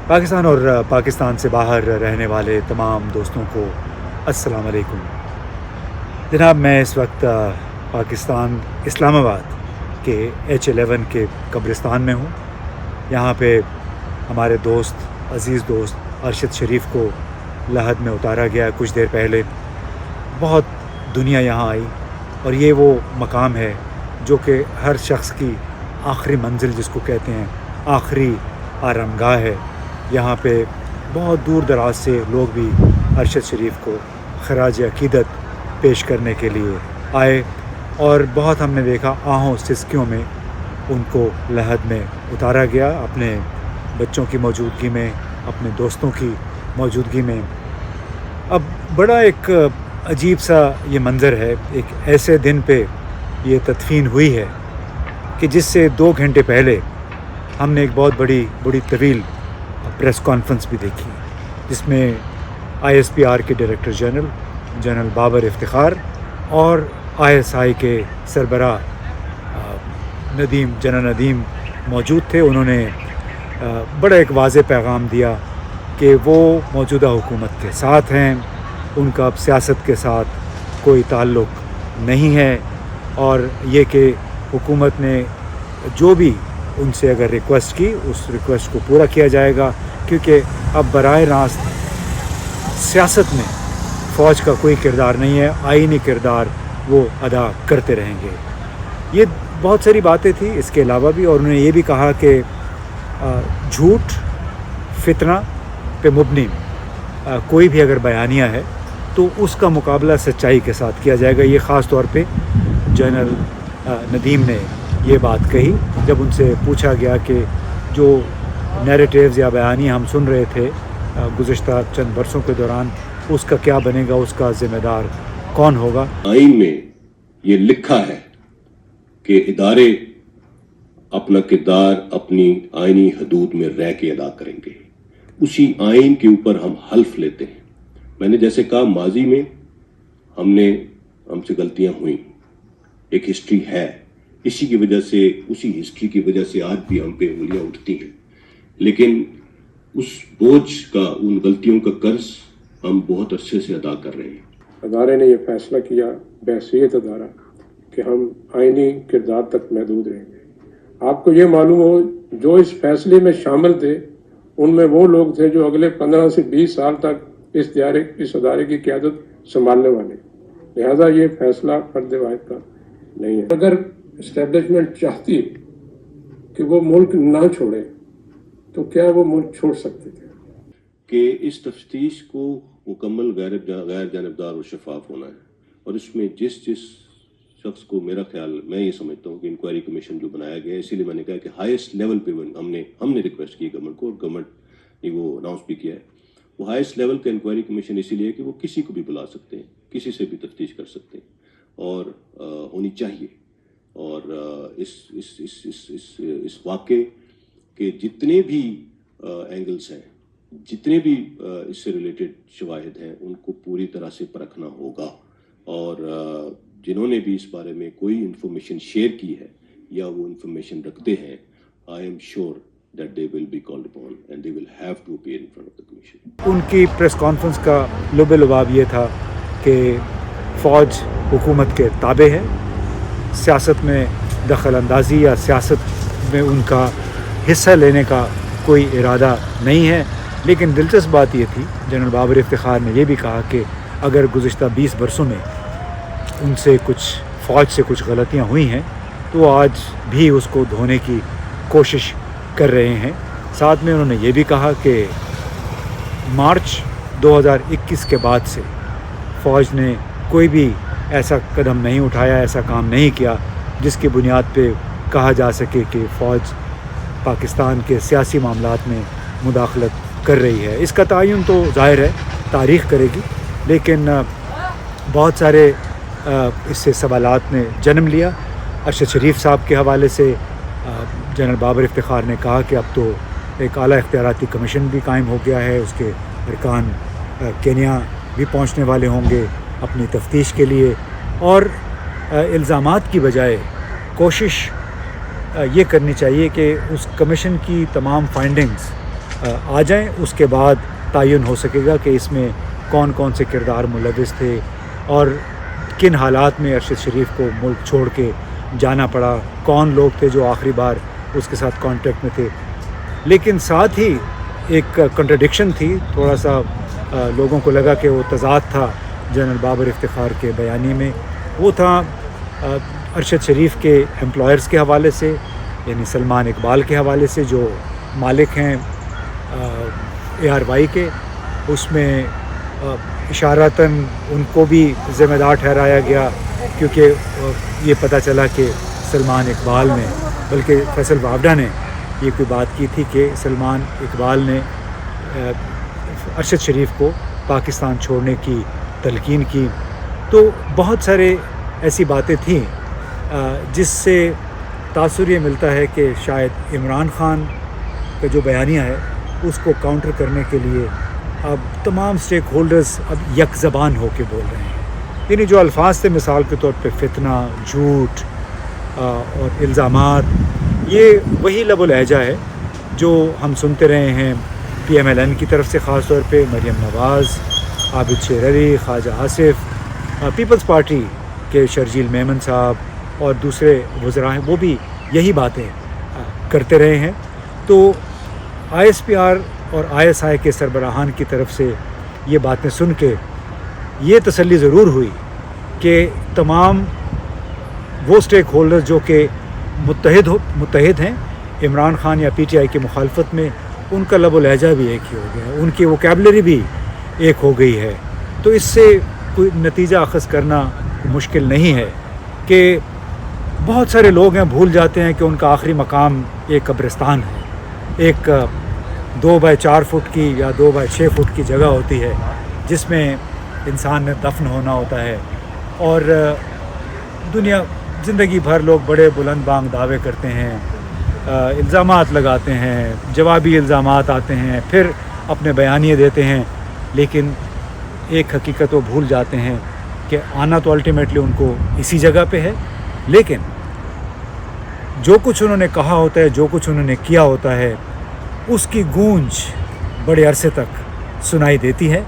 پاکستان اور پاکستان سے باہر رہنے والے تمام دوستوں کو السلام علیکم جناب. میں اس وقت پاکستان اسلام آباد کے H11 کے قبرستان میں ہوں. یہاں پہ ہمارے دوست عزیز دوست ارشد شریف کو لحد میں اتارا گیا کچھ دیر پہلے. بہت دنیا یہاں آئی اور یہ وہ مقام ہے جو کہ ہر شخص کی آخری منزل جس کو کہتے ہیں آخری آرام گاہ ہے. یہاں پہ بہت دور دراز سے لوگ بھی ارشد شریف کو خراج عقیدت پیش کرنے کے لیے آئے اور بہت ہم نے دیکھا آہوں سسکیوں میں ان کو لحد میں اتارا گیا اپنے بچوں کی موجودگی میں, اپنے دوستوں کی موجودگی میں. اب بڑا ایک عجیب سا یہ منظر ہے. ایک ایسے دن پہ یہ تدفین ہوئی ہے کہ جس سے 2 گھنٹے پہلے ہم نے ایک بہت بڑی طویل پریس کانفرنس بھی دیکھی جس میں ISPR کے ڈائریکٹر جنرل بابر افتخار اور ISI کے سربراہ جنرل ندیم موجود تھے. انہوں نے بڑا ایک واضح پیغام دیا کہ وہ موجودہ حکومت کے ساتھ ہیں, ان کا اب سیاست کے ساتھ کوئی تعلق نہیں ہے اور یہ کہ حکومت نے جو بھی ان سے اگر ریکویسٹ کی اس ریکویسٹ کو پورا کیا جائے گا, کیونکہ اب براہ راست سیاست میں فوج کا کوئی کردار نہیں ہے, آئینی کردار وہ ادا کرتے رہیں گے. یہ بہت ساری باتیں تھیں اس کے علاوہ بھی, اور انہوں نے یہ بھی کہا کہ جھوٹ فتنہ پہ مبنی کوئی بھی اگر بیانیہ ہے تو اس کا مقابلہ سچائی کے ساتھ کیا جائے گا. یہ خاص طور پہ جنرل ندیم نے یہ بات کہی جب ان سے پوچھا گیا کہ جو نیریٹیوز یا بیانیہ ہم سن رہے تھے گزشتہ چند برسوں کے دوران اس کا کیا بنے گا, اس کا ذمہ دار کون ہوگا. آئین میں یہ لکھا ہے کہ ادارے اپنا کردار اپنی آئینی حدود میں رہ کے ادا کریں گے. اسی آئین کے اوپر ہم حلف لیتے ہیں. میں نے جیسے کہا ماضی میں ہم سے غلطیاں ہوئیں, ایک ہسٹری ہے, اسی کی وجہ سے اسی ہسٹری کی وجہ سے آج بھی ہم پہ انگلیاں اٹھتی ہیں, لیکن اس بوجھ کا ان غلطیوں کا قرض ہم بہت عرصے سے ادا کر رہے ہیں. ادارے نے یہ فیصلہ کیا بحیثیت ادارہ کہ ہم آئینی کردار تک محدود رہیں گے. آپ کو یہ معلوم ہو جو اس فیصلے میں شامل تھے ان میں وہ لوگ تھے جو اگلے 15 سے 20 سال تک اس ادارے کی قیادت سنبھالنے والے. لہذا یہ فیصلہ فرد واحد کا نہیں ہے. اگر اسٹیبلشمنٹ چاہتی کہ وہ ملک نہ چھوڑے تو کیا وہ ملک چھوڑ سکتے تھے؟ کہ اس تفتیش کو مکمل غیر جانبدار اور شفاف ہونا ہے, اور اس میں جس شخص کو میرا خیال میں یہ سمجھتا ہوں کہ انکوائری کمیشن جو بنایا گیا ہے, اسی لیے میں نے کہا کہ ہائیسٹ لیول پہ ہم نے ریکویسٹ کی گورنمنٹ کو, اور گورنمنٹ نے وہ اناؤنس بھی کیا ہے. وہ ہائیسٹ لیول کا انکوائری کمیشن اسی لیے کہ وہ کسی کو بھی بلا سکتے ہیں, کسی سے بھی تفتیش کر سکتے ہیں, اور ہونی چاہیے. اور اس واقعے کے جتنے بھی اینگلز ہیں, جتنے بھی اس سے ریلیٹڈ شواہد ہیں, ان کو پوری طرح سے پرکھنا ہوگا. اور جنہوں نے بھی اس بارے میں کوئی انفارمیشن شیئر کی ہے یا وہ انفارمیشن رکھتے ہیں, I am sure that they will be called upon and they will have to appear in front of the commission. ان کی پریس کانفرنس کا لب لباب یہ تھا کہ فوج حکومت کے تابع ہے, سیاست میں دخل اندازی یا سیاست میں ان کا حصہ لینے کا کوئی ارادہ نہیں ہے. لیکن دلچسپ بات یہ تھی, جنرل بابر افتخار نے یہ بھی کہا کہ اگر گزشتہ 20 برسوں میں ان سے فوج سے کچھ غلطیاں ہوئی ہیں تو وہ آج بھی اس کو دھونے کی کوشش کر رہے ہیں. ساتھ میں انہوں نے یہ بھی کہا کہ مارچ 2021 کے بعد سے فوج نے کوئی بھی ایسا قدم نہیں اٹھایا, ایسا کام نہیں کیا جس کی بنیاد پہ کہا جا سکے کہ فوج پاکستان کے سیاسی معاملات میں مداخلت کر رہی ہے. اس کا تعین تو ظاہر ہے تاریخ کرے گی, لیکن بہت سارے اس سے سوالات نے جنم لیا. ارشد شریف صاحب کے حوالے سے جنرل بابر افتخار نے کہا کہ اب تو ایک اعلیٰ اختیاراتی کمیشن بھی قائم ہو گیا ہے, اس کے ارکان کینیا بھی پہنچنے والے ہوں گے اپنی تفتیش کے لیے, اور الزامات کی بجائے کوشش یہ کرنی چاہیے کہ اس کمیشن کی تمام فائنڈنگز آ جائیں، اس کے بعد تعین ہو سکے گا کہ اس میں کون کون سے کردار ملوث تھے اور کن حالات میں ارشد شریف کو ملک چھوڑ کے جانا پڑا، کون لوگ تھے جو آخری بار اس کے ساتھ کانٹیکٹ میں تھے۔ لیکن ساتھ ہی ایک کنٹرڈکشن تھی، تھوڑا سا لوگوں کو لگا کہ وہ تضاد تھا جنرل بابر افتخار کے بیانیے میں، وہ تھا ارشد شریف کے امپلائرز کے حوالے سے، یعنی سلمان اقبال کے حوالے سے جو مالک ہیں ARY کے، اس میں اشارتاً ان کو بھی ذمہ دار ٹھہرایا گیا، کیونکہ یہ پتہ چلا کہ سلمان اقبال نے، بلکہ فیصل وابڈا نے یہ کوئی بات کی تھی کہ سلمان اقبال نے ارشد شریف کو پاکستان چھوڑنے کی تلقین کی۔ تو بہت سارے ایسی باتیں تھیں جس سے تاثر یہ ملتا ہے کہ شاید عمران خان کا جو بیانیہ ہے اس کو کاؤنٹر کرنے کے لیے اب تمام سٹیک ہولڈرز اب یک زبان ہو کے بول رہے ہیں، یعنی جو الفاظ تھے مثال کے طور پہ فتنہ، جھوٹ اور الزامات، یہ وہی لب و لہجہ ہے جو ہم سنتے رہے ہیں PMLN کی طرف سے، خاص طور پہ مریم نواز، عابد شیر علی، خواجہ آصف، پیپلز پارٹی کے شرجیل میمن صاحب اور دوسرے وزراء ہیں، وہ بھی یہی باتیں کرتے رہے ہیں۔ تو ISPR اور ISI کے سربراہان کی طرف سے یہ باتیں سن کے یہ تسلی ضرور ہوئی کہ تمام وہ سٹیک ہولڈر جو کہ متحد ہیں عمران خان یا PTI کی مخالفت میں، ان کا لب و لہجہ بھی ایک ہی ہو گیا ہے، ان کی ووکیبلری بھی ایک ہو گئی ہے۔ تو اس سے کوئی نتیجہ اخذ کرنا مشکل نہیں ہے کہ بہت سارے لوگ ہیں بھول جاتے ہیں کہ ان کا آخری مقام ایک قبرستان ہے، ایک 2x4 فٹ کی یا 2x6 فٹ کی جگہ ہوتی ہے جس میں انسان نے دفن ہونا ہوتا ہے، اور دنیا زندگی بھر لوگ بڑے بلند بانگ دعوے کرتے ہیں، الزامات لگاتے ہیں، جوابی الزامات آتے ہیں، پھر اپنے بیانیے دیتے ہیں، لیکن ایک حقیقت وہ بھول جاتے ہیں کہ آنا تو الٹیمیٹلی ان کو اسی جگہ پہ ہے، لیکن جو کچھ انہوں نے کہا ہوتا ہے، جو کچھ انہوں نے کیا ہوتا ہے، اس کی گونج بڑے عرصے تک سنائی دیتی ہے،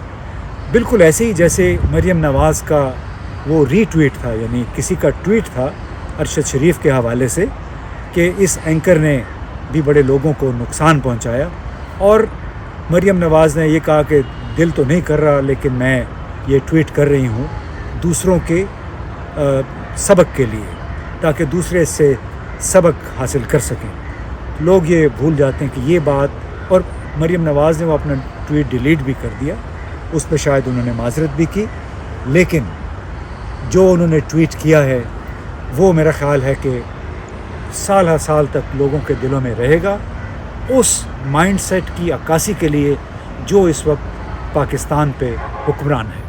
بالکل ایسے ہی جیسے مریم نواز کا وہ ری ٹویٹ تھا، یعنی کسی کا ٹویٹ تھا ارشد شریف کے حوالے سے کہ اس اینکر نے بھی بڑے لوگوں کو نقصان پہنچایا، اور مریم نواز نے یہ کہا کہ دل تو نہیں کر رہا لیکن میں یہ ٹویٹ کر رہی ہوں دوسروں کے سبق کے لیے، تاکہ دوسرے اس سے سبق حاصل کر سکیں۔ لوگ یہ بھول جاتے ہیں کہ یہ بات، اور مریم نواز نے وہ اپنا ٹویٹ ڈیلیٹ بھی کر دیا، اس پہ شاید انہوں نے معذرت بھی کی، لیکن جو انہوں نے ٹویٹ کیا ہے وہ میرا خیال ہے کہ سال ہر سال تک لوگوں کے دلوں میں رہے گا، اس مائنڈ سیٹ کی عکاسی کے لیے جو اس وقت پاکستان پہ حکمران ہے۔